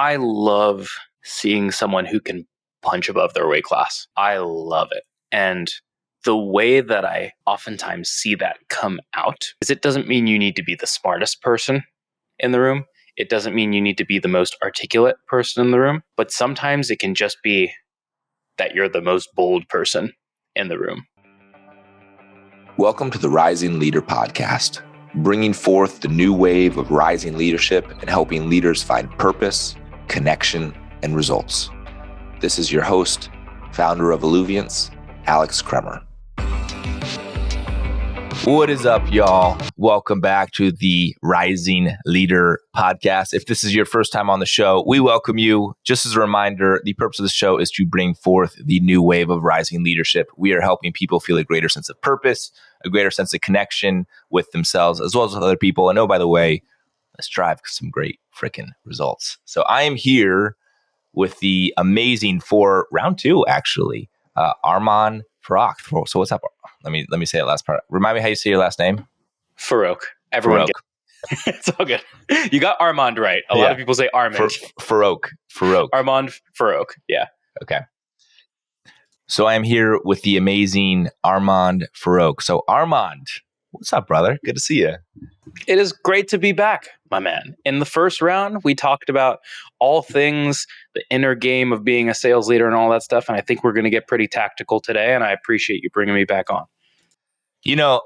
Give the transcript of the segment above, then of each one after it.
I love seeing someone who can punch above their weight class. I love it. And the way that I oftentimes see that come out is it doesn't mean you need to be the smartest person in the room. It doesn't mean you need to be the most articulate person in the room, but sometimes it can just be that you're the most bold person in the room. Welcome to the Rising Leader Podcast, bringing forth the new wave of rising leadership and helping leaders find purpose, connection, and results. This is your host, founder of Alluviance, Alex Kremer. What is up, y'all? Welcome back to the Rising Leader Podcast. If this is your first time on the show, we welcome you. Just as a reminder, the purpose of the show is to bring forth the new wave of rising leadership. We are helping people feel a greater sense of purpose, a greater sense of connection with themselves, as well as with other people. And oh, by the way, let's drive some great freaking results. So I am here with the amazing for round two, actually, Armand Farrokh. So what's up? Let me say that last part. Remind me how you say your last name. Farrokh. Everyone gets it's all good. You got Armand right. A lot of people say Armand. Farrokh. Armand Farrokh. Yeah. Okay. So I am here with the amazing Armand Farrokh. So Armand, what's up, brother? Good to see you. It is great to be back, my man. In the first round, we talked about all things, the inner game of being a sales leader and all that stuff. And I think we're going to get pretty tactical today. And I appreciate you bringing me back on. You know,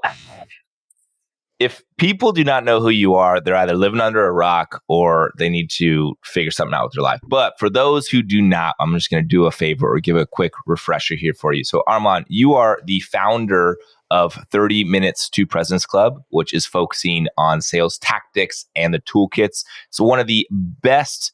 if people do not know who you are, they're either living under a rock or they need to figure something out with their life. But for those who do not, I'm just going to do a favor or give a quick refresher here for you. So Armand, you are the founder of 30 Minutes to President's Club, which is focusing on sales tactics and the toolkits. It's one of the best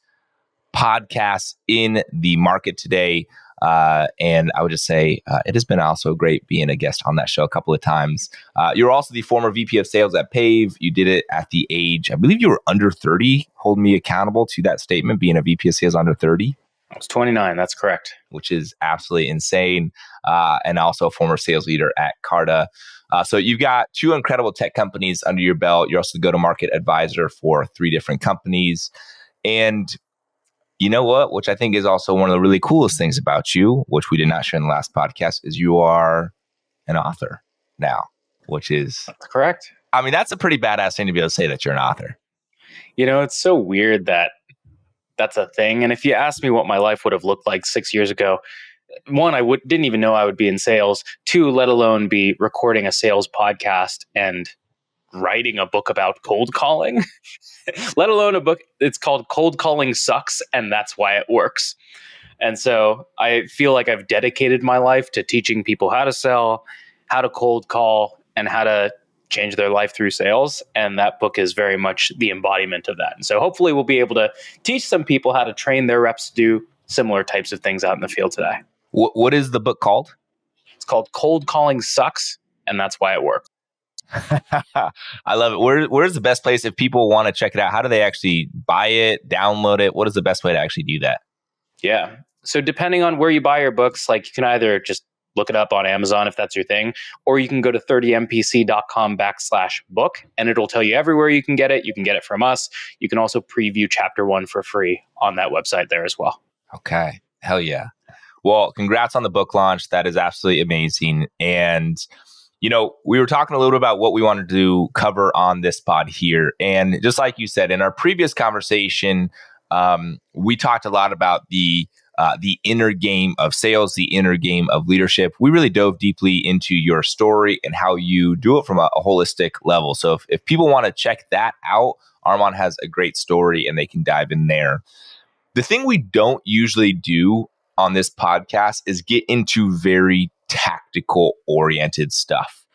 podcasts in the market today. And I would just say it has been also great being a guest on that show a couple of times. You're also the former VP of sales at Pave. You did it at the age, I believe you were under 30. Hold me accountable to that statement, being a VP of sales under 30. I was 29. That's correct. Which is absolutely insane. And also a former sales leader at Quota. So you've got two incredible tech companies under your belt. You're also the go-to-market advisor for 3 different companies. And you know what? Which I think is also one of the really coolest things about you, which we did not share in the last podcast, is you are an author now, which is... That's correct. I mean, that's a pretty badass thing to be able to say that you're an author. You know, it's so weird that that's a thing. And if you asked me what my life would have looked like 6 years ago, one, I didn't even know I would be in sales. 2, let alone be recording a sales podcast and writing a book about cold calling, let alone a book. It's called Cold Calling Sucks, and that's why it works. And so I feel like I've dedicated my life to teaching people how to sell, how to cold call, and how to change their life through sales. And that book is very much the embodiment of that. And so hopefully we'll be able to teach some people how to train their reps to do similar types of things out in the field today. What is the book called? It's called Cold Calling Sucks, and that's why it works. I love it. Where's the best place if people want to check it out? How do they actually buy it, download it? What is the best way to actually do that? Yeah. So depending on where you buy your books, like you can either just look it up on Amazon if that's your thing, or you can go to 30mpc.com/book and it'll tell you everywhere you can get it. You can get it from us. You can also preview chapter 1 for free on that website there as well. Okay. Hell yeah. Well, congrats on the book launch. That is absolutely amazing. And you know, we were talking a little bit about what we wanted to cover on this pod here. And just like you said, in our previous conversation, we talked a lot about the inner game of sales, the inner game of leadership. We really dove deeply into your story and how you do it from a holistic level. So if people want to check that out, Armand has a great story and they can dive in there. The thing we don't usually do on this podcast is get into very tactical oriented stuff.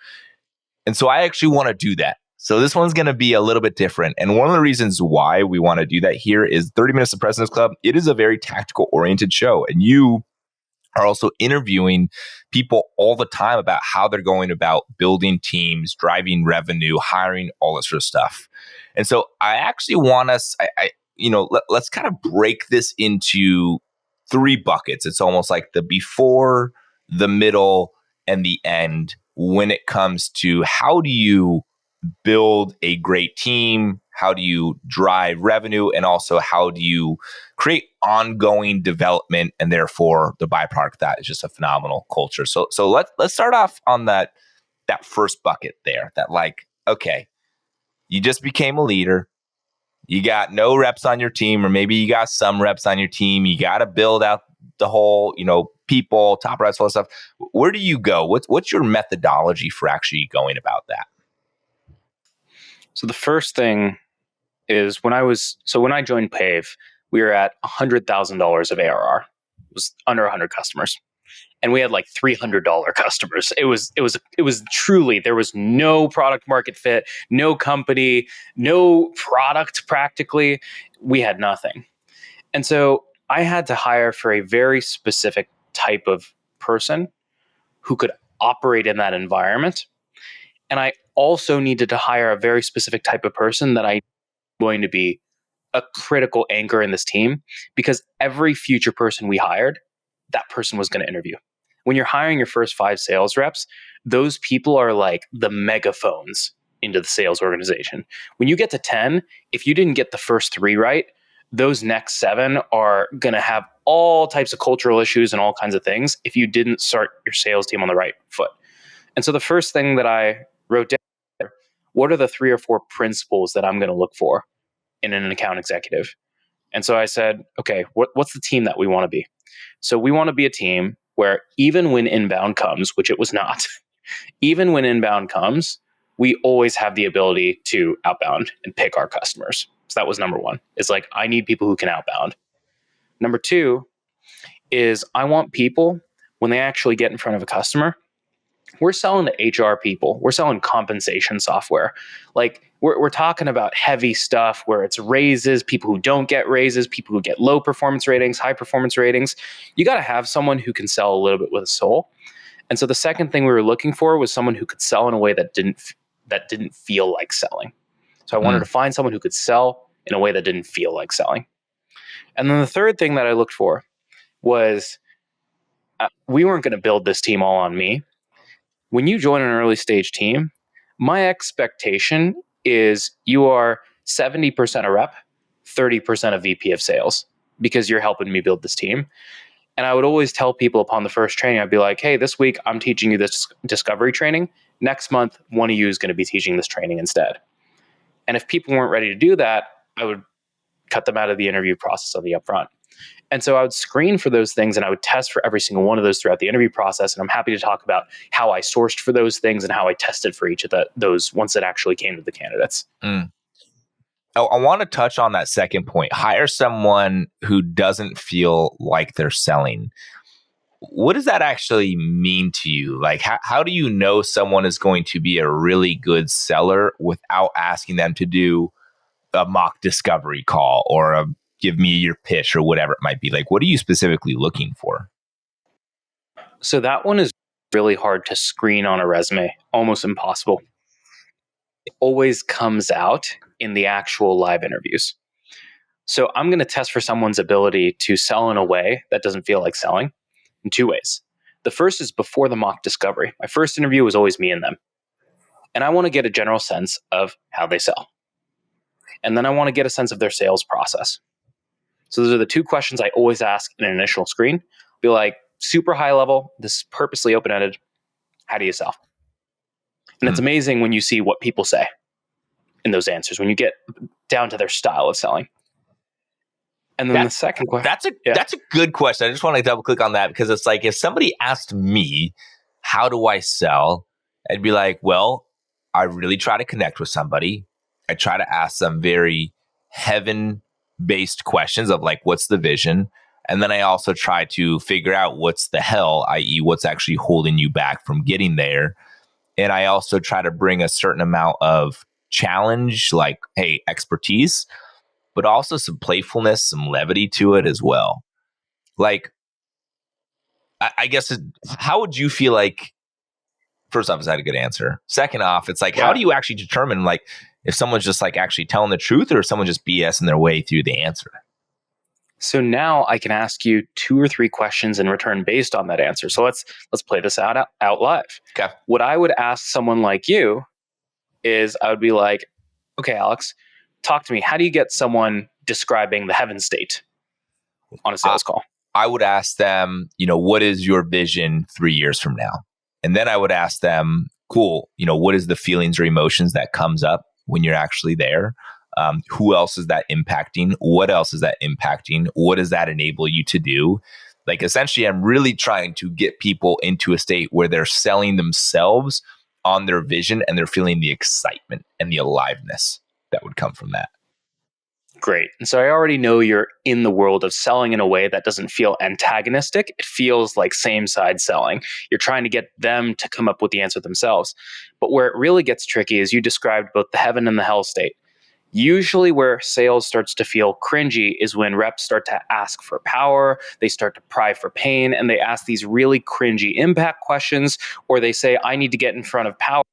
And so I actually want to do that. So this one's going to be a little bit different. And one of the reasons why we want to do that here is 30 Minutes to President's Club. It is a very tactical oriented show. And you are also interviewing people all the time about how they're going about building teams, driving revenue, hiring, all this sort of stuff. And so I actually want us, let's kind of break this into 3 buckets. It's almost like the before, the middle, and the end when it comes to how do you build a great team? How do you drive revenue? And also, how do you create ongoing development? And therefore, the byproduct of that is just a phenomenal culture. So let's start off on that first bucket there. That like, okay, you just became a leader. You got no reps on your team, or maybe you got some reps on your team. You got to build out the whole, people, top reps, all that stuff. Where do you go? What's your methodology for actually going about that? So the first thing is when I joined Pave, we were at $100,000 of ARR. It was under 100 customers. And we had like $300 customers. It was truly, there was no product market fit, no company, no product practically. We had nothing. And so I had to hire for a very specific type of person who could operate in that environment. And I also needed to hire a very specific type of person that I going to be a critical anchor in this team, because every future person we hired, that person was going to interview. When you're hiring your first 5 sales reps, those people are like the megaphones into the sales organization. When you get to 10, if you didn't get the first 3 right, those next 7 are going to have all types of cultural issues and all kinds of things if you didn't start your sales team on the right foot. And so the first thing that I wrote down, what are the 3 or 4 principles that I'm going to look for in an account executive? And so I said, okay, what's the team that we want to be? So we want to be a team where even when inbound comes, which it was not, even when inbound comes, we always have the ability to outbound and pick our customers. So that was number 1. It's like, I need people who can outbound. Number 2 is I want people, when they actually get in front of a customer, we're selling to HR people. We're selling compensation software. Like we're talking about heavy stuff where it's raises, people who don't get raises, people who get low performance ratings, high performance ratings. You got to have someone who can sell a little bit with a soul. And so the second thing we were looking for was someone who could sell in a way that didn't feel like selling. So I wanted to find someone who could sell in a way that didn't feel like selling. And then the third thing that I looked for was we weren't going to build this team all on me. When you join an early stage team, my expectation is you are 70% a rep, 30% a VP of sales, because you're helping me build this team. And I would always tell people upon the first training, I'd be like, hey, this week I'm teaching you this discovery training. Next month, one of you is going to be teaching this training instead. And if people weren't ready to do that, I would cut them out of the interview process on the upfront. And so I would screen for those things and I would test for every single one of those throughout the interview process. And I'm happy to talk about how I sourced for those things and how I tested for each of those once it actually came to the candidates. I want to touch on that second point. Hire someone who doesn't feel like they're selling. What does that actually mean to you? Like, how do you know someone is going to be a really good seller without asking them to do a mock discovery call or a give me your pitch or whatever it might be? Like, what are you specifically looking for? So that one is really hard to screen on a resume, almost impossible. It always comes out in the actual live interviews. So I'm going to test for someone's ability to sell in a way that doesn't feel like selling in 2 ways. The first is before the mock discovery. My first interview was always me and them. And I want to get a general sense of how they sell. And then I want to get a sense of their sales process. So those are the 2 questions I always ask in an initial screen. Be like, super high level, this is purposely open-ended. How do you sell? And it's amazing when you see what people say in those answers, when you get down to their style of selling. And then the second question. That's a good question. I just want to double click on that because it's like, if somebody asked me, how do I sell? I'd be like, well, I really try to connect with somebody. I try to ask them very heaven-based questions of like, what's the vision? And then I also try to figure out what's the hell, i.e. what's actually holding you back from getting there. And I also try to bring a certain amount of challenge, like, hey, expertise, but also some playfulness, some levity to it as well. Like, I guess, how would you feel like, first off, is that a good answer? Second off, it's like, how do you actually determine like if someone's just like actually telling the truth or if someone just BSing their way through the answer? So now I can ask you 2 or 3 questions in return based on that answer. So let's play this out live. Okay. What I would ask someone like you is I would be like, okay, Alex, talk to me. How do you get someone describing the heaven state on a sales call? I would ask them, what is your vision 3 years from now? And then I would ask them, cool, what is the feelings or emotions that comes up when you're actually there? Who else is that impacting? What else is that impacting? What does that enable you to do? Like, essentially, I'm really trying to get people into a state where they're selling themselves on their vision and they're feeling the excitement and the aliveness that would come from that. Great. And so I already know you're in the world of selling in a way that doesn't feel antagonistic. It feels like same side selling. You're trying to get them to come up with the answer themselves. But where it really gets tricky is you described both the heaven and the hell state. Usually where sales starts to feel cringy is when reps start to ask for power, they start to pry for pain, and they ask these really cringy impact questions, or they say, I need to get in front of power.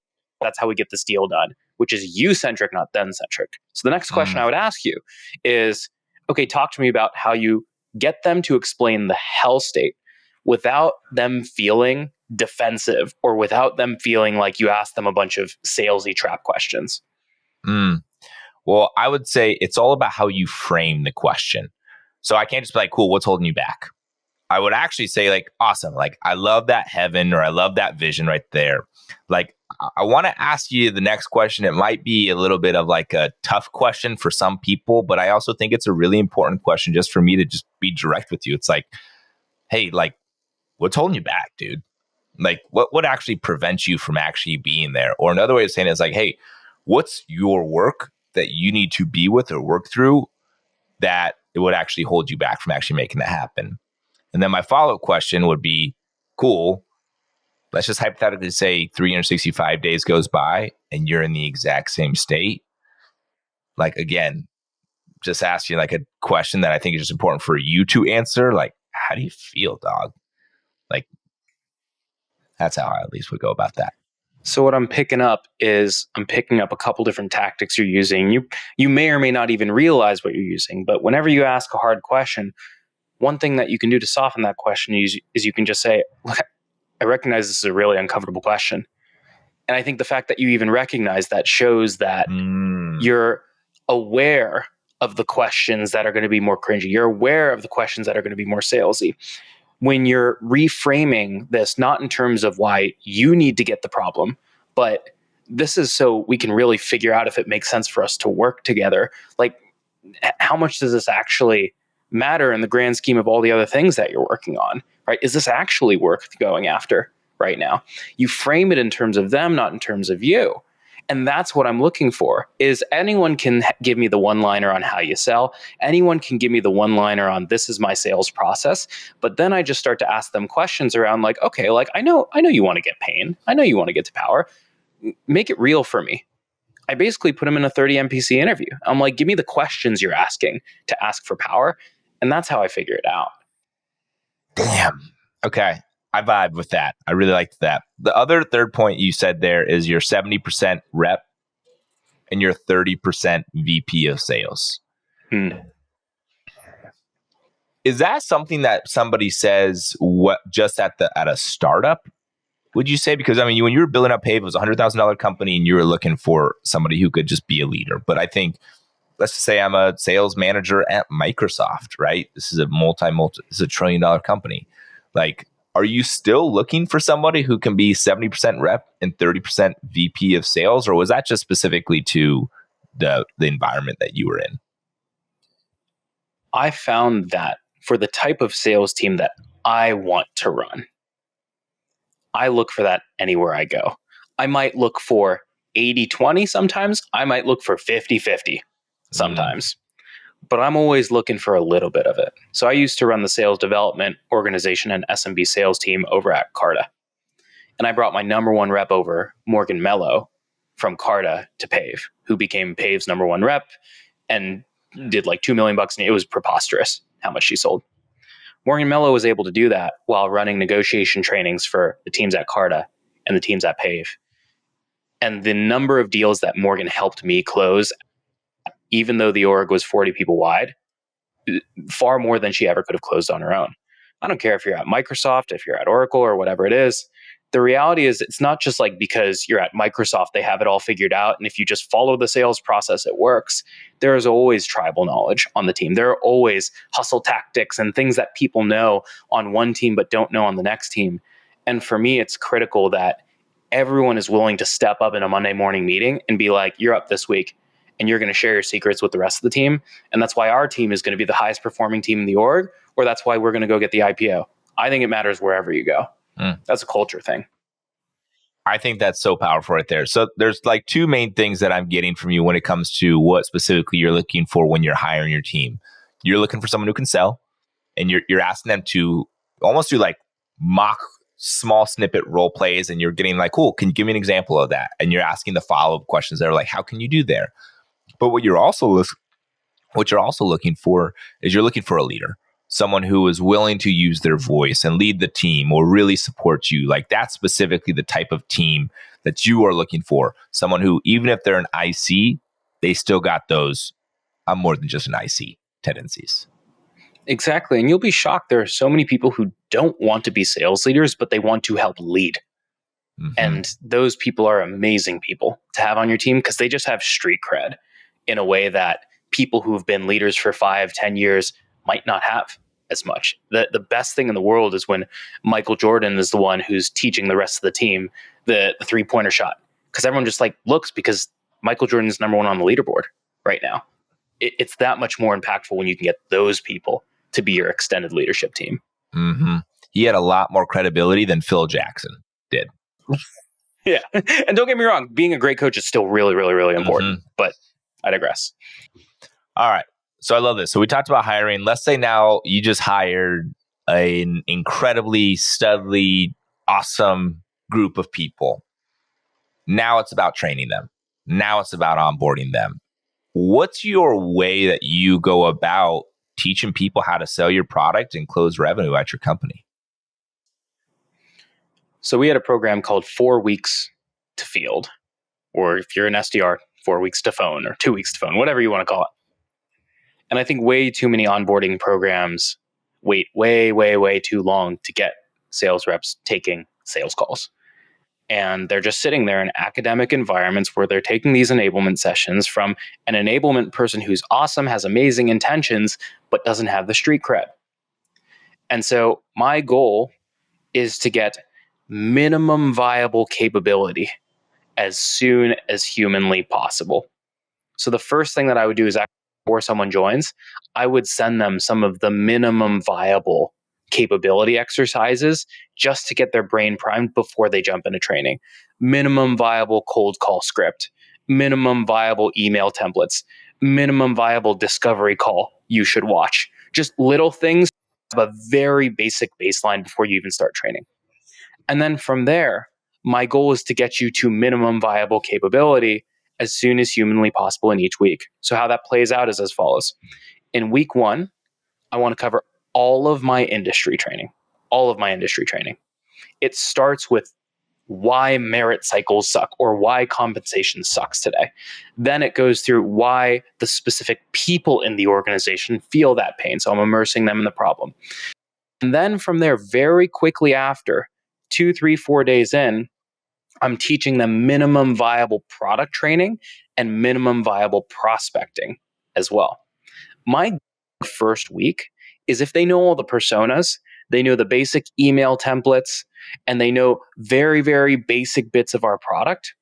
That's how we get this deal done, which is you-centric, not them-centric. So the next question I would ask you is, okay, talk to me about how you get them to explain the hell state without them feeling defensive or without them feeling like you asked them a bunch of salesy trap questions. Well, I would say it's all about how you frame the question. So I can't just be like, cool, what's holding you back? I would actually say like, awesome. Like, I love that heaven, or I love that vision right there. Like, I want to ask you the next question. It might be a little bit of like a tough question for some people, but I also think it's a really important question just for me to just be direct with you. It's like, hey, like, what's holding you back, dude? Like, what actually prevents you from actually being there? Or another way of saying it is like, hey, what's your work that you need to be with or work through that it would actually hold you back from actually making that happen? And then my follow-up question would be, cool, let's just hypothetically say 365 days goes by and you're in the exact same state. Like, again, just ask you like a question that I think is just important for you to answer. Like, how do you feel, dog? Like, that's how I at least would go about that. So what I'm picking up is I'm picking up a couple different tactics you're using. You may or may not even realize what you're using, but whenever you ask a hard question, one thing that you can do to soften that question is you can just say, look, I recognize this is a really uncomfortable question. And I think the fact that you even recognize that shows that you're aware of the questions that are going to be more cringy. You're aware of the questions that are going to be more salesy. When you're reframing this, not in terms of why you need to get the problem, but this is so we can really figure out if it makes sense for us to work together. Like, how much does this actually matter in the grand scheme of all the other things that you're working on, right? Is this actually worth going after right now? You frame it in terms of them, not in terms of you. And that's what I'm looking for, is anyone can give me the one-liner on how you sell. Anyone can give me the one-liner on this is my sales process. But then I just start to ask them questions around like, okay, like I know you want to get pain. I know you want to get to power. Make it real for me. I basically put them in a 30 MPC interview. I'm like, give me the questions you're asking to ask for power. And that's how I figure it out. Damn. Okay. I vibe with that. I really liked that. The other third point you said there is your 70% rep and your 30% VP of sales. Is that something that somebody says just at a startup, would you say? Because I mean, when you were building up Pave, it was a $100,000 company and you were looking for somebody who could just be a leader. But I think, let's just say I'm a sales manager at Microsoft, right? This is a this is a $1 trillion company. Like, are you still looking for somebody who can be 70% rep and 30% VP of sales? Or was that just specifically to the environment that you were in? I found that for the type of sales team that I want to run, I look for that anywhere I go. I might look for 80-20 sometimes. I might look for 50-50 sometimes. But I'm always looking for a little bit of it. So I used to run the sales development organization and SMB sales team over at Quota. And I brought my number one rep over, Morgan Mello, from Quota to Pave, who became Pave's number one rep and did like $2 million. And it was preposterous how much she sold. Morgan Mello was able to do that while running negotiation trainings for the teams at Quota and the teams at Pave. And the number of deals that Morgan helped me close, even though the org was 40 people wide, far more than she ever could have closed on her own. I don't care if you're at Microsoft, if you're at Oracle or whatever it is, the reality is it's not just like because you're at Microsoft, they have it all figured out. And if you just follow the sales process, it works. There is always tribal knowledge on the team. There are always hustle tactics and things that people know on one team, but don't know on the next team. And for me, it's critical that everyone is willing to step up in a Monday morning meeting and be like, you're up this week and you're going to share your secrets with the rest of the team. And that's why our team is going to be the highest performing team in the org, or that's why we're going to go get the IPO. I think it matters wherever you go. That's a culture thing. I think that's so powerful right there. So there's like two main things that I'm getting from you when it comes to what specifically you're looking for when you're hiring your team. You're looking for someone who can sell, and you're asking them to almost do like mock small snippet role plays, and you're getting like, cool, can you give me an example of that? And you're asking the follow-up questions that are like, how can you do there? But what you're also looking for is you're looking for a leader, someone who is willing to use their voice and lead the team or really support you. Like that's specifically the type of team that you are looking for. Someone who, even if they're an IC, they still got those, I'm more than just an IC tendencies. Exactly. And you'll be shocked. There are so many people who don't want to be sales leaders, but they want to help lead. And those people are amazing people to have on your team because they just have street cred in a way that people who've been leaders for 5-10 years might not have as much. The best thing in the world is when Michael Jordan is the one who's teaching the rest of the team the three-pointer shot, because everyone just like looks because Michael Jordan is number one on the leaderboard right now. It's that much more impactful when you can get those people to be your extended leadership team. He had a lot more credibility than Phil Jackson did. Yeah. And don't get me wrong, being a great coach is still really, really, really important, but I digress. All right. So I love this. So we talked about hiring. Let's say now you just hired an incredibly studly, awesome group of people. Now it's about training them. Now it's about onboarding them. What's your way that you go about teaching people how to sell your product and close revenue at your company? So we had a program called 4 weeks to field, or if you're an SDR, 4 weeks to phone, or 2 weeks to phone, whatever you want to call it. And I think way too many onboarding programs wait way too long to get sales reps taking sales calls. And they're just sitting there in academic environments where they're taking these enablement sessions from an enablement person who's awesome, has amazing intentions, but doesn't have the street cred. And so my goal is to get minimum viable capability as soon as humanly possible. So the first thing that I would do is actually, before someone joins, I would send them some of the minimum viable capability exercises just to get their brain primed before they jump into training. Minimum viable cold call script, minimum viable email templates, minimum viable discovery call you should watch. Just little things, a very basic baseline before you even start training. And then from there, my goal is to get you to minimum viable capability as soon as humanly possible in each week. So how that plays out is as follows. In week 1, I want to cover all of my industry training. It starts with why merit cycles suck or why compensation sucks today. Then it goes through why the specific people in the organization feel that pain. So I'm immersing them in the problem. And then from there, very quickly after, 2, 3, 4 days in, I'm teaching them minimum viable product training and minimum viable prospecting as well. My first week is if they know all the personas, they know the basic email templates, and they know very, very basic bits of our product,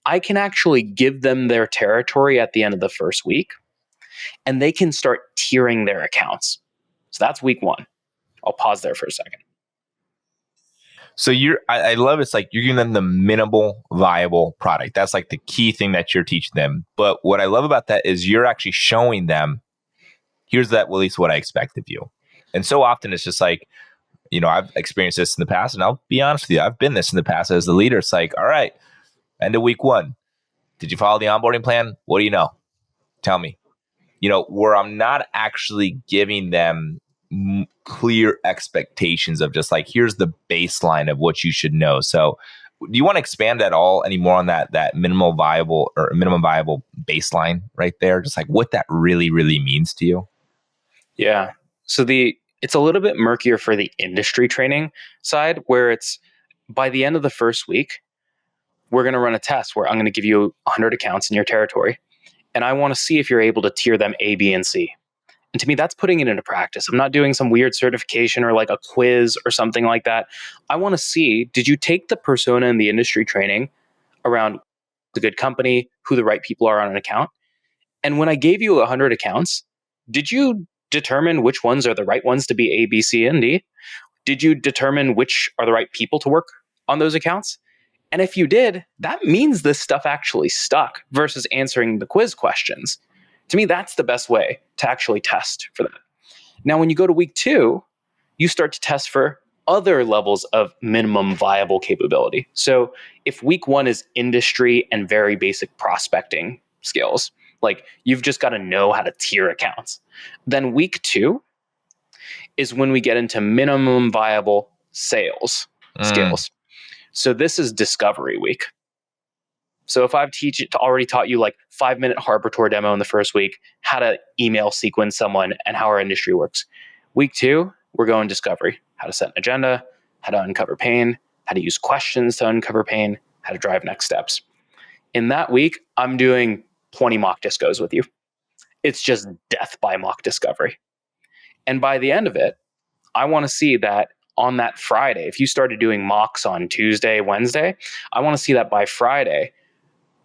I can actually give them their territory at the end of the first week, and they can start tiering their accounts. So that's week 1. I'll pause there for a second. So I love it's like you're giving them the minimal viable product. That's like the key thing that you're teaching them. But what I love about that is you're actually showing them, here's that, well, at least what I expect of you. And so often it's just like, I've experienced this in the past, and I'll be honest with you, I've been this in the past as the leader. It's like, all right, end of week 1, did you follow the onboarding plan? What do you know? Tell me. Where I'm not actually giving them clear expectations of just like, here's the baseline of what you should know. So do you want to expand at all anymore on that minimum viable baseline right there? Just like what that really, really means to you? Yeah. So it's a little bit murkier for the industry training side, where it's by the end of the first week, we're going to run a test where I'm going to give you 100 accounts in your territory. And I want to see if you're able to tier them A, B, and C. And to me, that's putting it into practice. I'm not doing some weird certification or like a quiz or something like that. I want to see, did you take the persona and the industry training around the good company, who the right people are on an account? And when I gave you 100 accounts, did you determine which ones are the right ones to be A, B, C, and D? Did you determine which are the right people to work on those accounts? And if you did, that means this stuff actually stuck versus answering the quiz questions. To me, that's the best way to actually test for that. Now, when you go to week 2, you start to test for other levels of minimum viable capability. So if week 1 is industry and very basic prospecting skills, like you've just got to know how to tier accounts, then week 2 is when we get into minimum viable sales skills. So this is discovery week. So if I've already taught you like 5-minute Harbor Tour demo in the first week, how to email sequence someone and how our industry works. Week 2, we're going discovery, how to set an agenda, how to uncover pain, how to use questions to uncover pain, how to drive next steps. In that week, I'm doing 20 mock discos with you. It's just death by mock discovery. And by the end of it, I want to see that on that Friday, if you started doing mocks on Tuesday, Wednesday, I want to see that by Friday,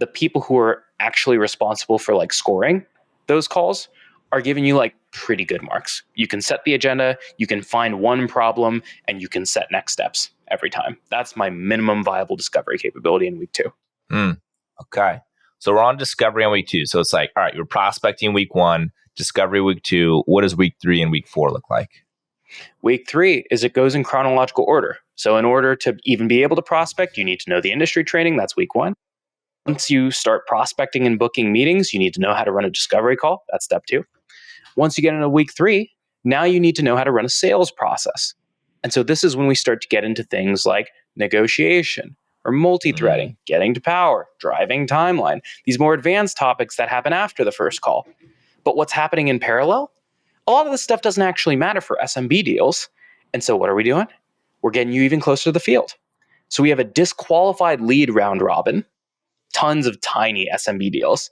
the people who are actually responsible for like scoring those calls are giving you like pretty good marks. You can set the agenda, you can find one problem, and you can set next steps every time. That's my minimum viable discovery capability in week 2. Okay. So we're on discovery on week 2. So it's like, all right, you're prospecting week 1, discovery week 2. What does week 3 and week 4 look like? Week 3 is it goes in chronological order. So in order to even be able to prospect, you need to know the industry training. That's week 1. Once you start prospecting and booking meetings, you need to know how to run a discovery call. That's step 2. Once you get into week 3, now you need to know how to run a sales process. And so this is when we start to get into things like negotiation or multi-threading, getting to power, driving timeline, these more advanced topics that happen after the first call. But what's happening in parallel? A lot of this stuff doesn't actually matter for SMB deals. And so what are we doing? We're getting you even closer to the field. So we have a disqualified lead round robin, tons of tiny SMB deals.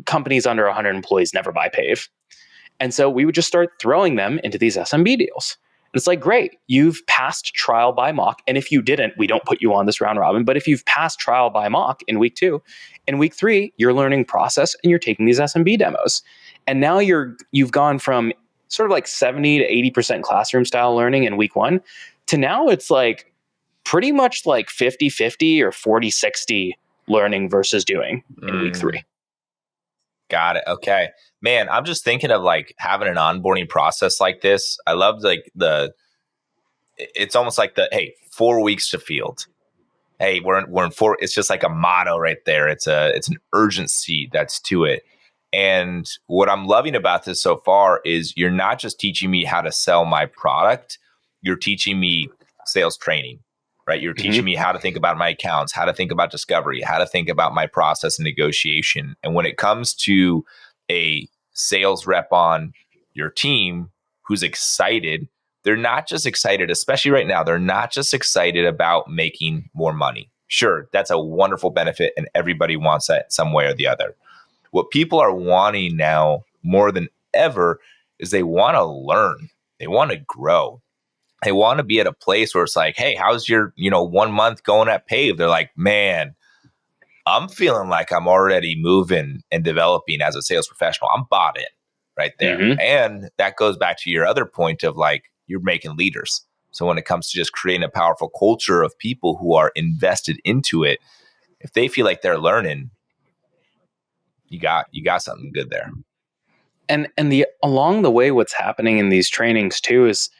Companies under 100 employees never buy PAVE. And so we would just start throwing them into these SMB deals. And it's like, great, you've passed trial by mock. And if you didn't, we don't put you on this round robin. But if you've passed trial by mock in week 2, in week 3, you're learning process and you're taking these SMB demos. And now you've gone from sort of like 70 to 80% classroom style learning in week 1 to now it's like pretty much like 50-50 or 40-60 learning versus doing in week 3. Got it. Okay. Man, I'm just thinking of like having an onboarding process like this. I love like it's almost like hey, 4 weeks to field. Hey, we're in 4. It's just like a motto right there. It's an urgency that's to it. And what I'm loving about this so far is you're not just teaching me how to sell my product. You're teaching me sales training, right? You're teaching me how to think about my accounts, how to think about discovery, how to think about my process and negotiation. And when it comes to a sales rep on your team who's excited, they're not just excited, especially right now, they're not just excited about making more money. Sure, that's a wonderful benefit and everybody wants that some way or the other. What people are wanting now more than ever is they want to learn. They want to grow. They want to be at a place where it's like, hey, how's your 1 month going at PAVE? They're like, man, I'm feeling like I'm already moving and developing as a sales professional. I'm bought in right there. And that goes back to your other point of like, you're making leaders. So when it comes to just creating a powerful culture of people who are invested into it, if they feel like they're learning, you got something good there. And along the way, what's happening in these trainings too is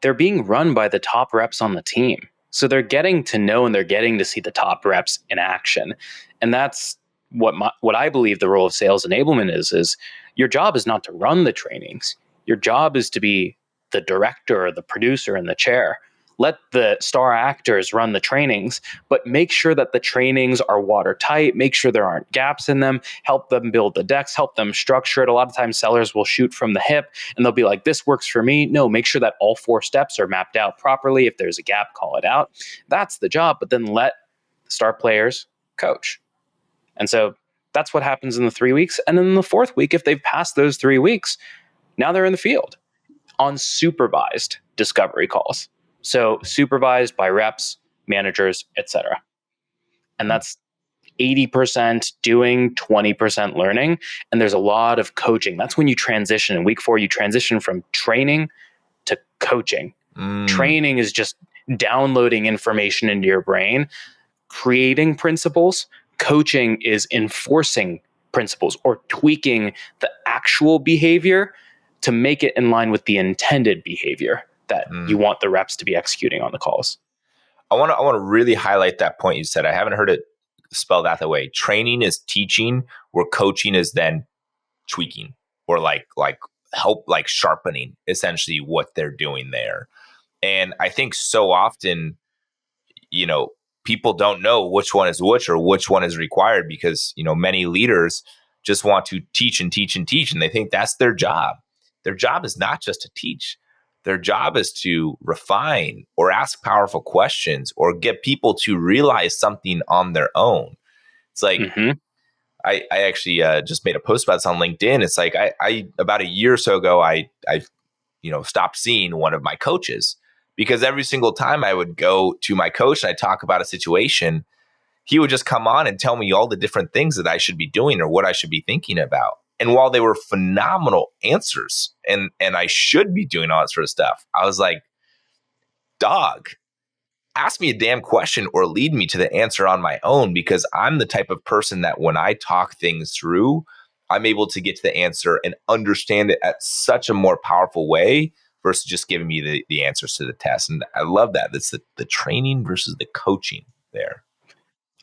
they're being run by the top reps on the team. So they're getting to know and they're getting to see the top reps in action. And that's what I believe the role of sales enablement is your job is not to run the trainings. Your job is to be the director or the producer in the chair. Let the star actors run the trainings, but make sure that the trainings are watertight. Make sure there aren't gaps in them. Help them build the decks, help them structure it. A lot of times sellers will shoot from the hip and they'll be like, this works for me. No, make sure that all 4 steps are mapped out properly. If there's a gap, call it out. That's the job, but then let the star players coach. And so that's what happens in the 3 weeks. And then in the 4th week, if they've passed those 3 weeks, now they're in the field on supervised discovery calls. So supervised by reps, managers, etc. And that's 80% doing, 20% learning. And there's a lot of coaching. That's when you transition. In week 4, you transition from training to coaching. Training is just downloading information into your brain, creating principles. Coaching is enforcing principles or tweaking the actual behavior to make it in line with the intended behavior that you want the reps to be executing on the calls. I want to really highlight that point you said. I haven't heard it spelled out that way. Training is teaching, where coaching is then tweaking or like help, like sharpening essentially what they're doing there. And I think so often, people don't know which one is which or which one is required because, many leaders just want to teach and teach and teach, and they think that's their job. Their job is not just to teach. Their job is to refine or ask powerful questions or get people to realize something on their own. It's like, I actually just made a post about this on LinkedIn. It's like, I about a year or so ago, I stopped seeing one of my coaches because every single time I would go to my coach and I talk about a situation, he would just come on and tell me all the different things that I should be doing or what I should be thinking about. And while they were phenomenal answers and I should be doing all that sort of stuff, I was like, dog, ask me a damn question or lead me to the answer on my own, because I'm the type of person that when I talk things through, I'm able to get to the answer and understand it at such a more powerful way versus just giving me the answers to the test. And I love that. That's the training versus the coaching there.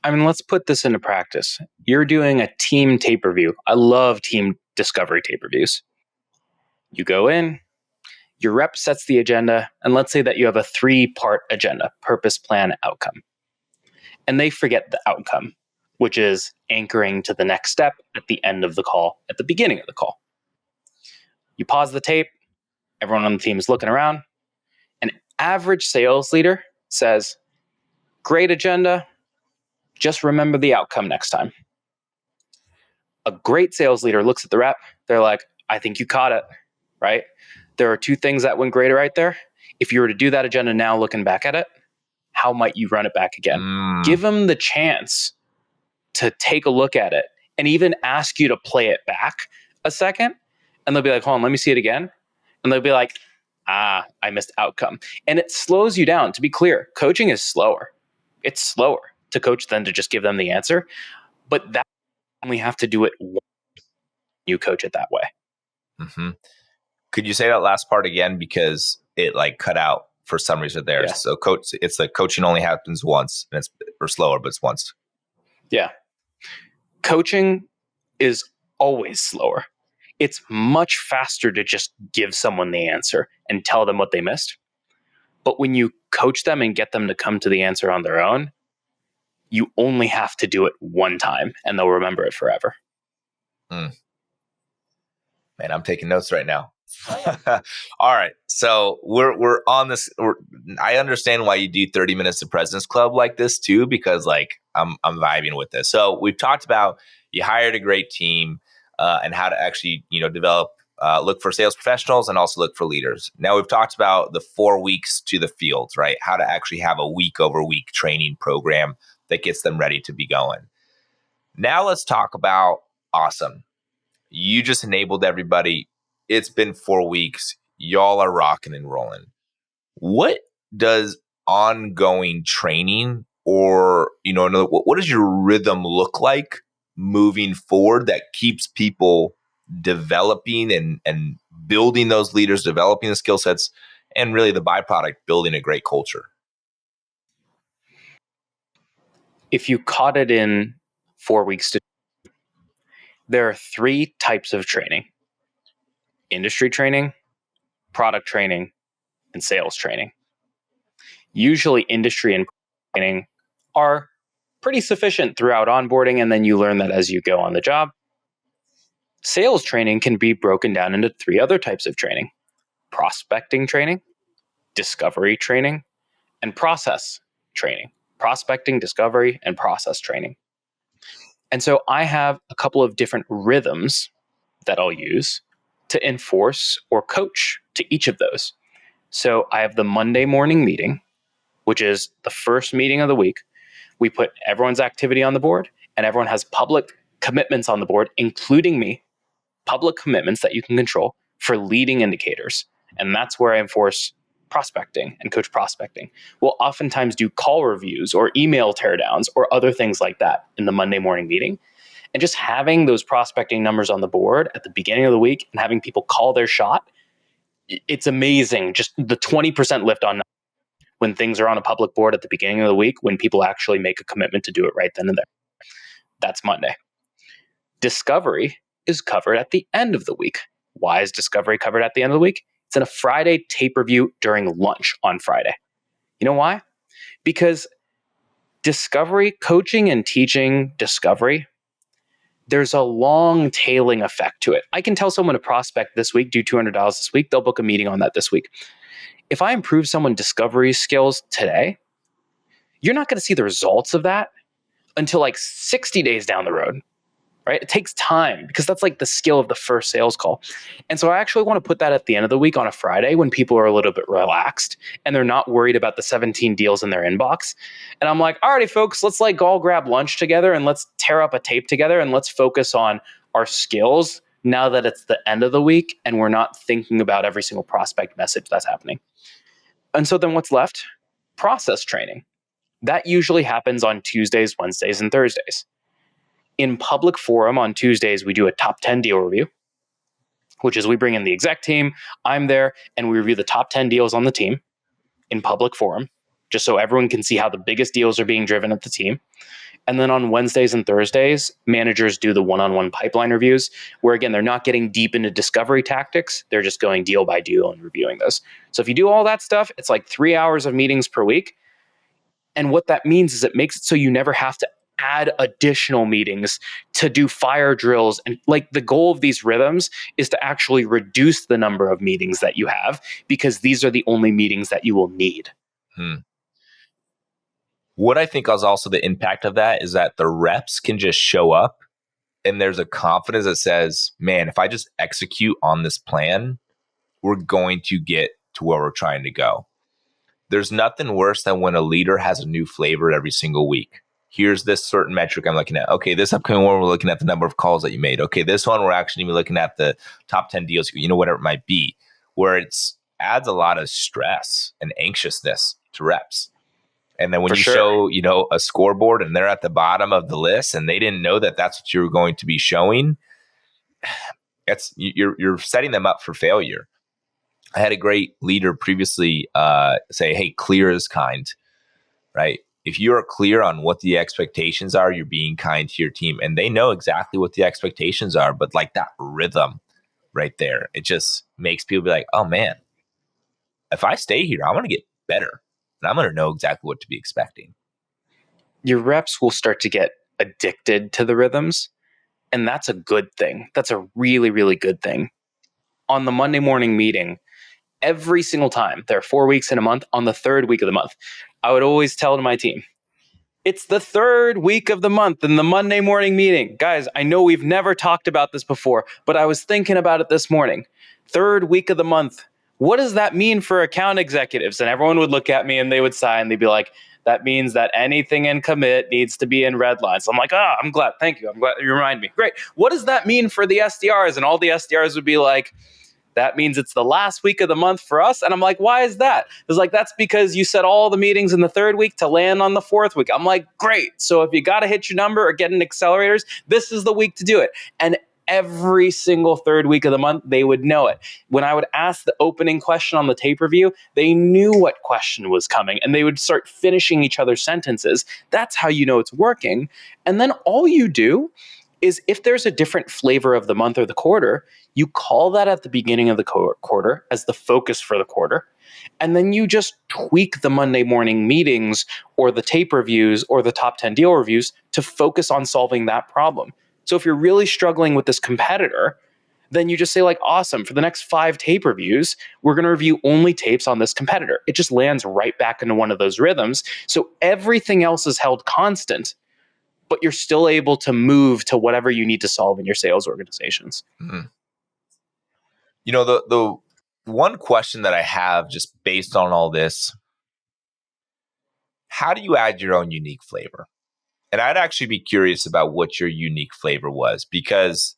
I mean, let's put this into practice. You're doing a team tape review. I love team discovery tape reviews. You go in, your rep sets the agenda, and let's say that you have a 3-part agenda: purpose, plan, outcome. And they forget the outcome, which is anchoring to the next step at the end of the call, at the beginning of the call. You pause the tape, everyone on the team is looking around. An average sales leader says, great agenda, just remember the outcome next time. A great sales leader looks at the rep. They're like, I think you caught it, right? There are 2 things that went great right there. If you were to do that agenda now, looking back at it, how might you run it back again? Give them the chance to take a look at it and even ask you to play it back a second. And they'll be like, hold on, let me see it again. And they'll be like, I missed outcome. And it slows you down. To be clear, coaching is slower. It's slower to coach than to just give them the answer. But that only have to do it once you coach it that way. Could you say that last part again? Because it cut out for some reason there. Yeah. So it's like coaching only happens once, and or slower, but it's once. Yeah. Coaching is always slower. It's much faster to just give someone the answer and tell them what they missed. But when you coach them and get them to come to the answer on their own, you only have to do it one time and they'll remember it forever. Man, I'm taking notes right now. All right. So we're on this. I understand why you do 30 minutes of President's Club like this too, because I'm vibing with this. So we've talked about you hired a great team and how to actually, develop, look for sales professionals and also look for leaders. Now we've talked about the 4 weeks to the field, right? How to actually have a week over week training program that gets them ready to be going. Now let's talk about awesome. You just enabled everybody. It's been 4 weeks. Y'all are rocking and rolling. What does ongoing training or, what does your rhythm look like moving forward that keeps people developing and building those leaders, developing the skill sets, and really the byproduct, building a great culture? If you caught it in 4 weeks, there are 3 types of training: industry training, product training, and sales training. Usually industry and training are pretty sufficient throughout onboarding, and then you learn that as you go on the job. Sales training can be broken down into 3 other types of training: prospecting training, discovery training, and process training. Prospecting, discovery, and process training. And so I have a couple of different rhythms that I'll use to enforce or coach to each of those. So I have the Monday morning meeting, which is the first meeting of the week. We put everyone's activity on the board, and everyone has public commitments on the board, including me, public commitments that you can control for leading indicators. And that's where I enforce prospecting and coach prospecting. We'll oftentimes do call reviews or email teardowns or other things like that in the Monday morning meeting. And just having those prospecting numbers on the board at the beginning of the week and having people call their shot, it's amazing. Just the 20% lift on when things are on a public board at the beginning of the week, when people actually make a commitment to do it right then and there. That's Monday. Discovery is covered at the end of the week. Why is discovery covered at the end of the week? It's in a Friday tape review during lunch on Friday. You know why? Because discovery, coaching and teaching discovery, there's a long tailing effect to it. I can tell someone to prospect this week, do $200 this week, they'll book a meeting on that this week. If I improve someone's discovery skills today, you're not going to see the results of that until like 60 days down the road. Right? It takes time because that's like the skill of the first sales call. And so I actually want to put that at the end of the week on a Friday when people are a little bit relaxed and they're not worried about the 17 deals in their inbox. And I'm like, alrighty, folks, let's like all grab lunch together and let's tear up a tape together and let's focus on our skills now that it's the end of the week and we're not thinking about every single prospect message that's happening. And so then what's left? Process training. That usually happens on Tuesdays, Wednesdays, and Thursdays. In public forum on Tuesdays, we do a top 10 deal review, which is we bring in the exec team, I'm there, and we review the top 10 deals on the team in public forum, just so everyone can see how the biggest deals are being driven at the team. And then on Wednesdays and Thursdays, managers do the one-on-one pipeline reviews, where again, they're not getting deep into discovery tactics. They're just going deal by deal and reviewing those. So if you do all that stuff, it's like 3 hours of meetings per week. And what that means is it makes it so you never have to add additional meetings to do fire drills. And like the goal of these rhythms is to actually reduce the number of meetings that you have, because these are the only meetings that you will need. What I think is also the impact of that is that the reps can just show up and there's a confidence that says, man, if I just execute on this plan, we're going to get to where we're trying to go. There's nothing worse than when a leader has a new flavor every single week. Here's this certain metric I'm looking at. Okay, this upcoming one, we're looking at the number of calls that you made. Okay, this one, we're actually looking at the top 10 deals, whatever it might be, where it's adds a lot of stress and anxiousness to reps. And then when show, a scoreboard and they're at the bottom of the list and they didn't know that that's what you were going to be showing, you're setting them up for failure. I had a great leader previously say, hey, clear is kind, right? If you are clear on what the expectations are, you're being kind to your team. And they know exactly what the expectations are, but like that rhythm right there, it just makes people be like, oh man, if I stay here, I'm going to get better. And I'm going to know exactly what to be expecting. Your reps will start to get addicted to the rhythms. And that's a good thing. That's a really, really good thing. On the Monday morning meeting, every single time, there are 4 weeks in a month, on the third week of the month, I would always tell to my team, it's the third week of the month in the Monday morning meeting. Guys, I know we've never talked about this before, but I was thinking about it this morning. Third week of the month. What does that mean for account executives? And everyone would look at me and they would sigh and they'd be like, that means that anything in commit needs to be in red lines. I'm like, I'm glad. Thank you. I'm glad you remind me. Great. What does that mean for the SDRs? And all the SDRs would be like, that means it's the last week of the month for us. And I'm like, why is that? It's like, that's because you set all the meetings in the third week to land on the fourth week. I'm like, great. So if you got to hit your number or get in accelerators, this is the week to do it. And every single third week of the month, they would know it. When I would ask the opening question on the tape review, they knew what question was coming and they would start finishing each other's sentences. That's how you know it's working. And then all you do is if there's a different flavor of the month or the quarter, you call that at the beginning of the quarter as the focus for the quarter. And then you just tweak the Monday morning meetings or the tape reviews or the top 10 deal reviews to focus on solving that problem. So if you're really struggling with this competitor, then you just say like, awesome, for the next 5 tape reviews, we're going to review only tapes on this competitor. It just lands right back into one of those rhythms. So everything else is held constant, but you're still able to move to whatever you need to solve in your sales organizations. Mm-hmm. The one question that I have just based on all this, how do you add your own unique flavor? And I'd actually be curious about what your unique flavor was, because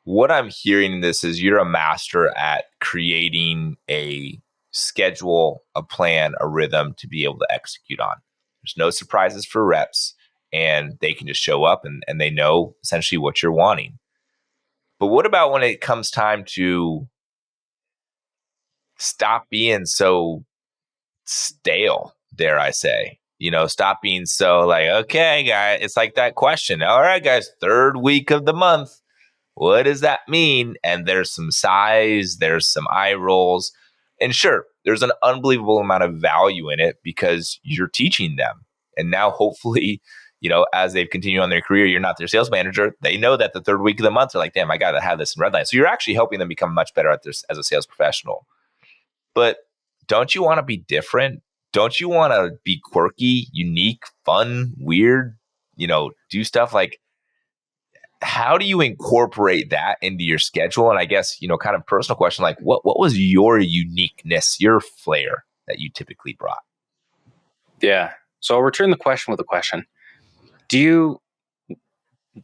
what I'm hearing in this is you're a master at creating a schedule, a plan, a rhythm to be able to execute on. There's no surprises for reps, and they can just show up and they know essentially what you're wanting. But what about when it comes time to stop being so stale, dare I say? Stop being so like, okay, guys, it's like that question. All right, guys, 3rd week of the month. What does that mean? And there's some sighs, there's some eye rolls. And sure, there's an unbelievable amount of value in it because you're teaching them. And now hopefully, as they've continued on their career, you're not their sales manager. They know that the 3rd week of the month, they're like, damn, I got to have this in Redline. So you're actually helping them become much better at this as a sales professional. But don't you want to be different? Don't you want to be quirky, unique, fun, weird, do stuff like, how do you incorporate that into your schedule? And I guess, kind of personal question, like what was your uniqueness, your flair that you typically brought? Yeah. So I'll return the question with a question. Do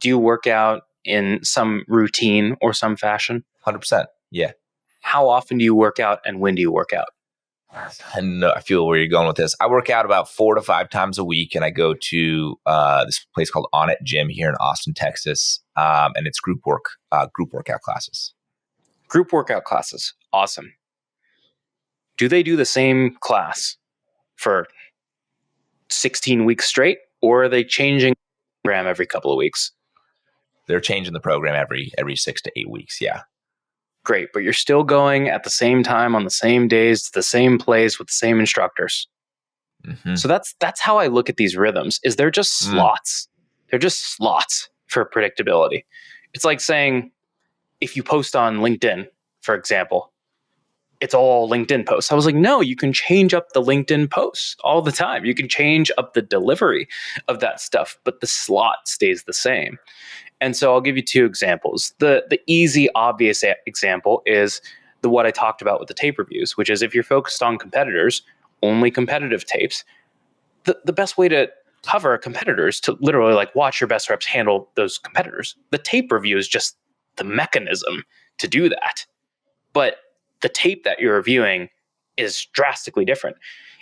you work out in some routine or some fashion? 100%. Yeah. How often do you work out and when do you work out? I feel where you're going with this. I work out about 4 to 5 times a week, and I go to this place called On It Gym here in Austin, Texas, and it's group workout classes. Group workout classes, awesome. Do they do the same class for 16 weeks straight, or are they changing the program every couple of weeks? They're changing the program every 6 to 8 weeks. Yeah. Great, but you're still going at the same time on the same days to the same place with the same instructors. Mm-hmm. So that's how I look at these rhythms. Is they're just slots. They're just slots for predictability. It's like saying if you post on LinkedIn, for example, it's all LinkedIn posts. I was like, no, you can change up the LinkedIn posts all the time. You can change up the delivery of that stuff, but the slot stays the same. And so I'll give you 2 examples. The easy, obvious example is what I talked about with the tape reviews, which is if you're focused on competitors, only competitive tapes, the best way to cover a competitor is to literally like watch your best reps handle those competitors. The tape review is just the mechanism to do that. But the tape that you're reviewing is drastically different.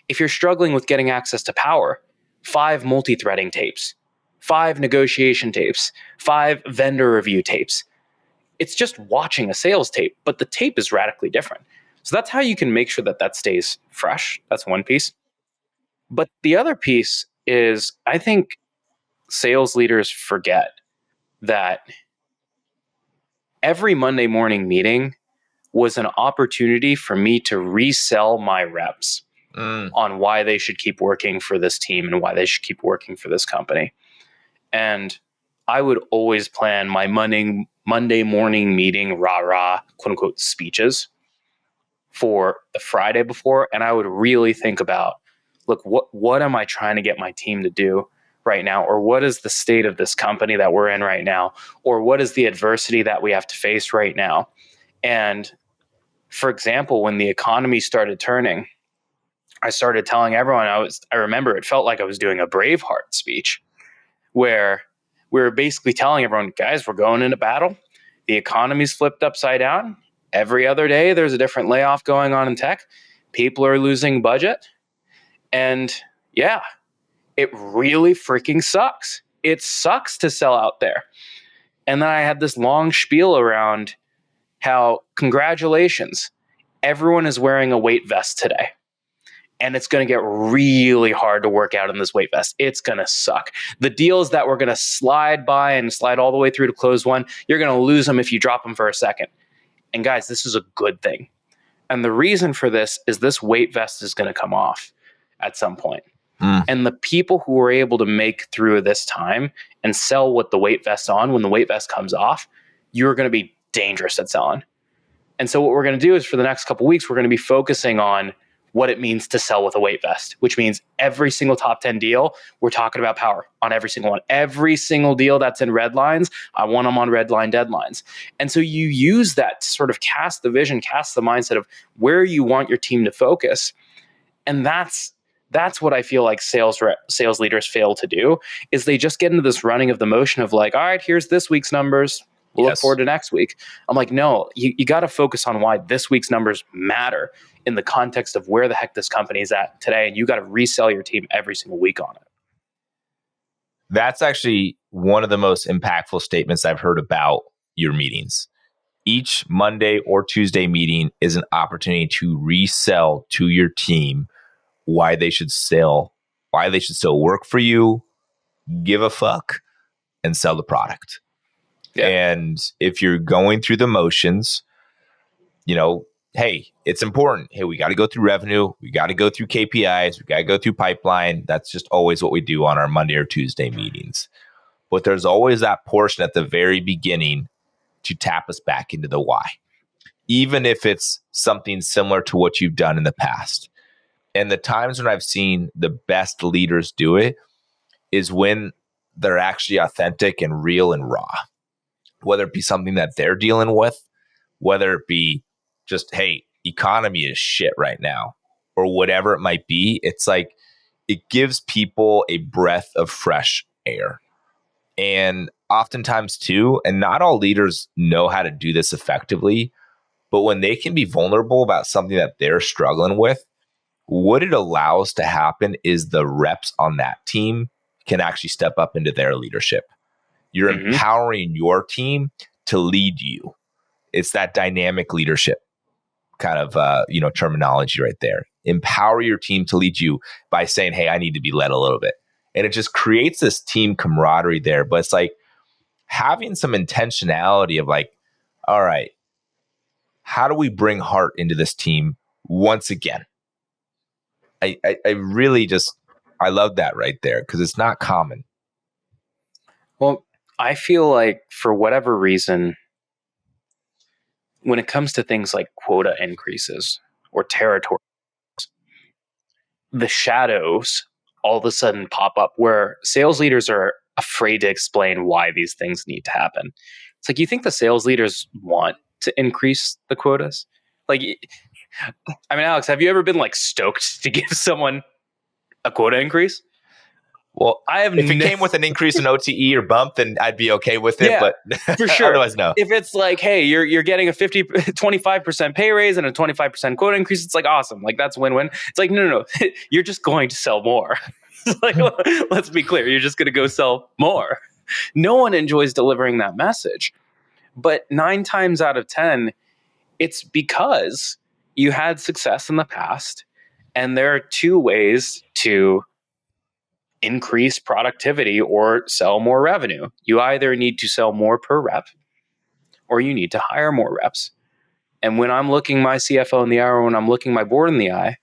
If you're struggling with getting access to power, 5 multi-threading tapes, 5 negotiation tapes, 5 vendor review tapes. It's just watching a sales tape, but the tape is radically different. So that's how you can make sure that stays fresh. That's one piece. But the other piece is I think sales leaders forget that every Monday morning meeting was an opportunity for me to resell my reps on why they should keep working for this team and why they should keep working for this company. And I would always plan my Monday morning meeting, rah-rah, quote unquote, speeches for the Friday before. And I would really think about, look, what am I trying to get my team to do right now? Or what is the state of this company that we're in right now? Or what is the adversity that we have to face right now? And for example, when the economy started turning, I started telling everyone, I remember it felt like I was doing a Braveheart speech, where we were basically telling everyone, guys, we're going into battle. The economy's flipped upside down. Every other day, there's a different layoff going on in tech. People are losing budget. And yeah, it really freaking sucks. It sucks to sell out there. And then I had this long spiel around how, congratulations, everyone is wearing a weight vest today. And it's going to get really hard to work out in this weight vest. It's going to suck. The deals that we're going to slide by and slide all the way through to close one, you're going to lose them if you drop them for a second. And guys, this is a good thing. And the reason for this is this weight vest is going to come off at some point. And the people who are able to make through this time and sell with the weight vest on, when the weight vest comes off, you're going to be dangerous at selling. And so what we're going to do is for the next couple of weeks, we're going to be focusing on what it means to sell with a weight vest, which means every single top 10 deal, we're talking about power on every single one. Every single deal that's in red lines, I want them on red line deadlines. And so you use that to sort of cast the vision, cast the mindset of where you want your team to focus. And that's what I feel like sales leaders fail to do, is they just get into this running of the motion of like, all right, here's this week's numbers. We'll look forward to next week. I'm like, no, you got to focus on why this week's numbers matter in the context of where the heck this company is at today. And you got to resell your team every single week on it. That's actually one of the most impactful statements I've heard about your meetings. Each Monday or Tuesday meeting is an opportunity to resell to your team why they should still work for you, give a fuck, and sell the product. Yeah. And if you're going through the motions, hey, it's important. Hey, we got to go through revenue. We got to go through KPIs. We got to go through pipeline. That's just always what we do on our Monday or Tuesday meetings. But there's always that portion at the very beginning to tap us back into the why, even if it's something similar to what you've done in the past. And the times when I've seen the best leaders do it is when they're actually authentic and real and raw, whether it be something that they're dealing with, whether it be just, hey, economy is shit right now, or whatever it might be. It's like it gives people a breath of fresh air. And oftentimes too, and not all leaders know how to do this effectively, but when they can be vulnerable about something that they're struggling with, what it allows to happen is the reps on that team can actually step up into their leadership. You're empowering your team to lead you. It's that dynamic leadership kind of terminology right there. Empower your team to lead you by saying, hey, I need to be led a little bit. And it just creates this team camaraderie there. But it's like having some intentionality of like, all right, how do we bring heart into this team once again? I really I love that right there because it's not common. Well, I feel like for whatever reason, when it comes to things like quota increases or territory, the shadows all of a sudden pop up where sales leaders are afraid to explain why these things need to happen. It's like, you think the sales leaders want to increase the quotas? Like, I mean, Alex, have you ever been like stoked to give someone a quota increase? Well, if it came with an increase in OTE or bump, then I'd be okay with it. Yeah, but for sure. Otherwise, no. If it's like, hey, you're getting a 25% pay raise and a 25% quota increase, it's like awesome. Like that's win-win. It's like, no. You're just going to sell more. It's like, let's be clear. You're just going to go sell more. No one enjoys delivering that message. But 9 times out of 10, it's because you had success in the past. And there are 2 ways to increase productivity or sell more revenue. You either need to sell more per rep or you need to hire more reps. And when I'm looking my CFO in the eye or when I'm looking my board in the eye,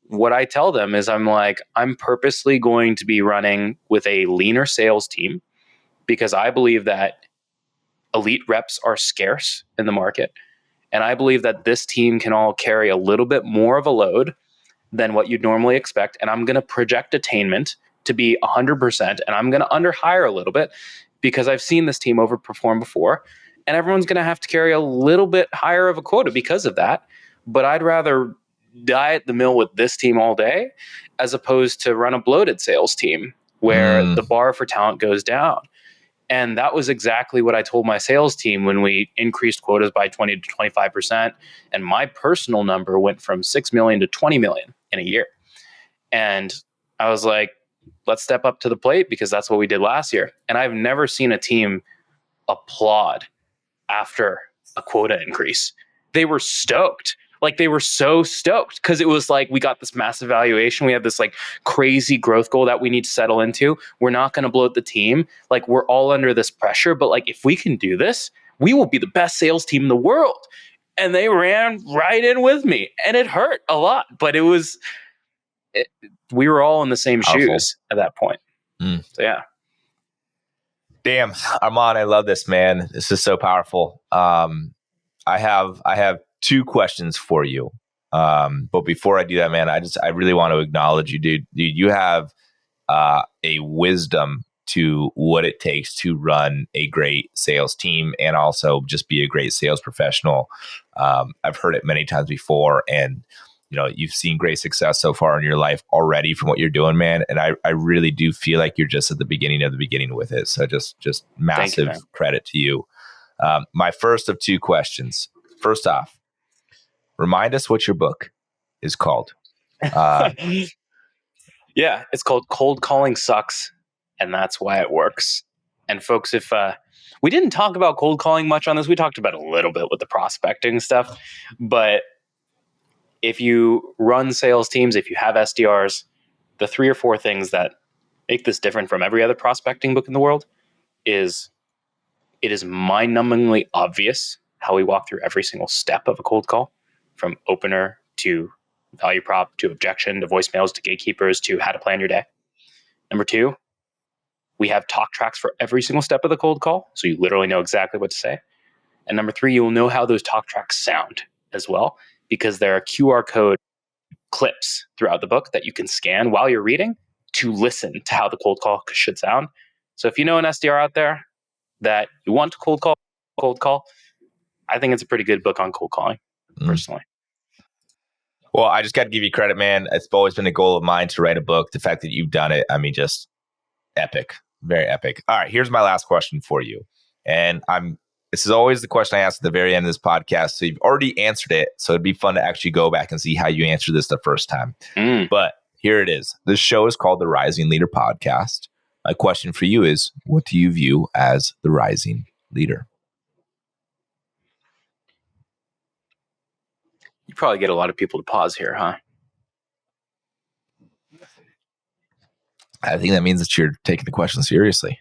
what I tell them is I'm purposely going to be running with a leaner sales team because I believe that elite reps are scarce in the market. And I believe that this team can all carry a little bit more of a load than what you'd normally expect. And I'm going to project attainment to be 100%. And I'm going to underhire a little bit because I've seen this team overperform before. And everyone's going to have to carry a little bit higher of a quota because of that. But I'd rather die at the mill with this team all day as opposed to run a bloated sales team where the bar for talent goes down. And that was exactly what I told my sales team when we increased quotas by 20 to 25%. And my personal number went from 6 million to 20 million in a year. And I was like, let's step up to the plate because that's what we did last year. And I've never seen a team applaud after a quota increase. They were stoked. Like they were so stoked because it was like, we got this massive valuation. We have this like crazy growth goal that we need to settle into. We're not going to bloat the team. Like we're all under this pressure, but like if we can do this, we will be the best sales team in the world. And they ran right in with me, and it hurt a lot, but we were all in the same shoes at that point. So yeah. Damn, Armand, I love this, man. This is so powerful. I have two questions for you. But before I do that, man, I really want to acknowledge you, dude. You have a wisdom to what it takes to run a great sales team and also just be a great sales professional. I've heard it many times before, and you've seen great success so far in your life already from what you're doing, man. And I really do feel like you're just at the beginning of the beginning with it. So just massive credit to you. My first of two questions. First off, remind us what your book is called. Yeah, it's called Cold Calling Sucks, and That's Why It Works. And folks, if we didn't talk about cold calling much on this, we talked about it a little bit with the prospecting stuff, but if you run sales teams, if you have SDRs, the 3 or 4 things that make this different from every other prospecting book in the world is it is mind-numbingly obvious how we walk through every single step of a cold call, from opener to value prop to objection to voicemails to gatekeepers to how to plan your day. Number 2, we have talk tracks for every single step of the cold call, so you literally know exactly what to say. And number 3, you will know how those talk tracks sound as well, because there are QR code clips throughout the book that you can scan while you're reading to listen to how the cold call should sound. So if you know an SDR out there that you want to cold call, I think it's a pretty good book on cold calling, personally. Well, I just got to give you credit, man. It's always been a goal of mine to write a book. The fact that you've done it, I mean, just epic, very epic. All right, here's my last question for you. And this is always the question I ask at the very end of this podcast. So you've already answered it. So it'd be fun to actually go back and see how you answered this the first time. But here it is. This show is called the Rising Leader Podcast. My question for you is, what do you view as the rising leader? You probably get a lot of people to pause here, huh? I think that means that you're taking the question seriously.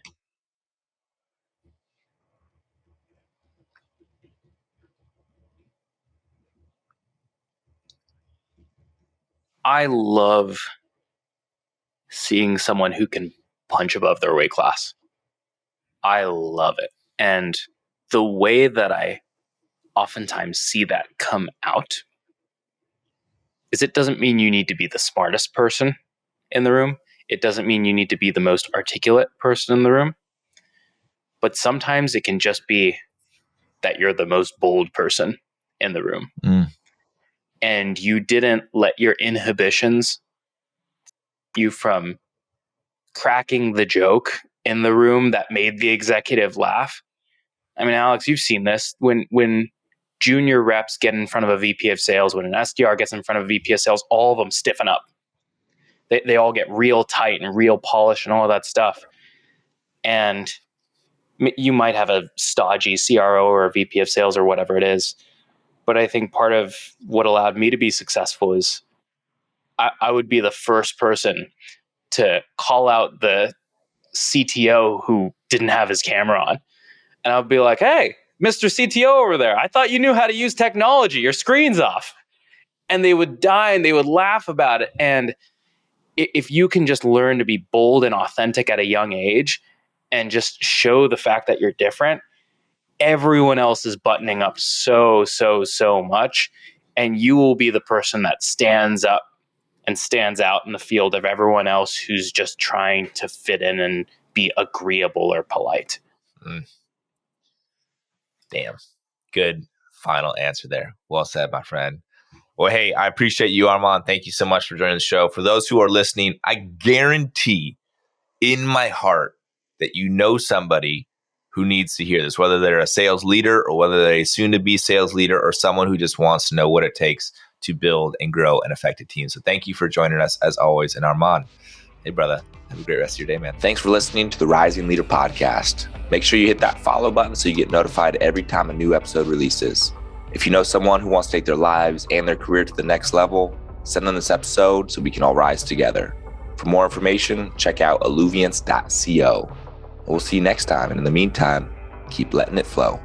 I love seeing someone who can punch above their weight class. I love it. And the way that I oftentimes see that come out is it doesn't mean you need to be the smartest person in the room. It doesn't mean you need to be the most articulate person in the room. But sometimes it can just be that you're the most bold person in the room. And you didn't let your inhibitions stop you from cracking the joke in the room that made the executive laugh. I mean, Alex, you've seen this. When junior reps get in front of a VP of sales, when an SDR gets in front of a VP of sales, all of them stiffen up. They all get real tight and real polished and all of that stuff. And you might have a stodgy CRO or a VP of sales or whatever it is. But I think part of what allowed me to be successful is I would be the first person to call out the CTO who didn't have his camera on. And I'll be like, hey, Mr. CTO over there, I thought you knew how to use technology. Your screen's off. And they would die and they would laugh about it. And if you can just learn to be bold and authentic at a young age and just show the fact that you're different, everyone else is buttoning up so much. And you will be the person that stands up and stands out in the field of everyone else who's just trying to fit in and be agreeable or polite. Damn. Good final answer there. Well said, my friend. Well, hey, I appreciate you, Armand. Thank you so much for joining the show. For those who are listening, I guarantee in my heart that you know somebody who needs to hear this, whether they're a sales leader or whether they're a soon-to-be sales leader or someone who just wants to know what it takes to build and grow an effective team. So thank you for joining us as always. And Armand, hey, brother, have a great rest of your day, man. Thanks for listening to the Rising Leader Podcast. Make sure you hit that follow button so you get notified every time a new episode releases. If you know someone who wants to take their lives and their career to the next level, send them this episode so we can all rise together. For more information, check out alluviance.co. We'll see you next time. And in the meantime, keep letting it flow.